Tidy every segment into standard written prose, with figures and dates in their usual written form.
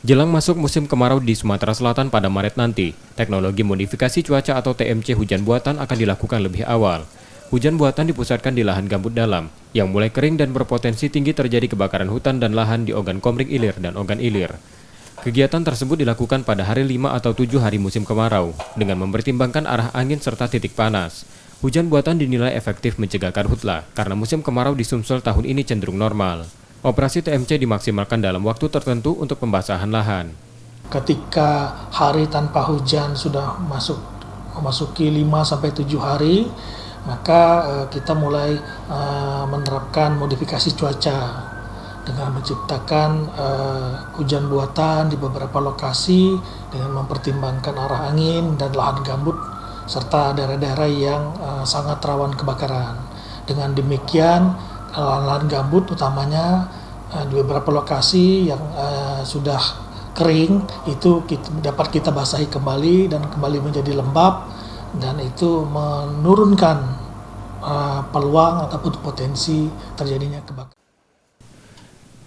Jelang masuk musim kemarau di Sumatera Selatan pada Maret nanti, teknologi modifikasi cuaca atau TMC hujan buatan akan dilakukan lebih awal. Hujan buatan dipusatkan di lahan gambut dalam, yang mulai kering dan berpotensi tinggi terjadi kebakaran hutan dan lahan di Ogan Komering Ilir dan Ogan Ilir. Kegiatan tersebut dilakukan pada hari 5 atau 7 hari musim kemarau, dengan mempertimbangkan arah angin serta titik panas. Hujan buatan dinilai efektif mencegah karhutla, karena musim kemarau di Sumsel tahun ini cenderung normal. Operasi TMC dimaksimalkan dalam waktu tertentu untuk pembasahan lahan. Ketika hari tanpa hujan sudah memasuki 5-7 hari, maka kita mulai menerapkan modifikasi cuaca dengan menciptakan hujan buatan di beberapa lokasi dengan mempertimbangkan arah angin dan lahan gambut serta daerah-daerah yang sangat rawan kebakaran. Dengan demikian, lahan gambut utamanya di beberapa lokasi yang sudah kering itu dapat kita basahi kembali dan kembali menjadi lembab, dan itu menurunkan peluang ataupun potensi terjadinya kebakaran.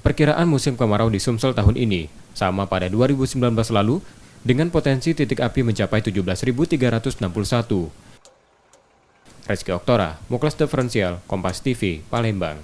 Perkiraan musim kemarau di Sumsel tahun ini sama pada 2019 lalu dengan potensi titik api mencapai 17.361. Reski Oktora, Muklas Diferensial, Kompas TV, Palembang.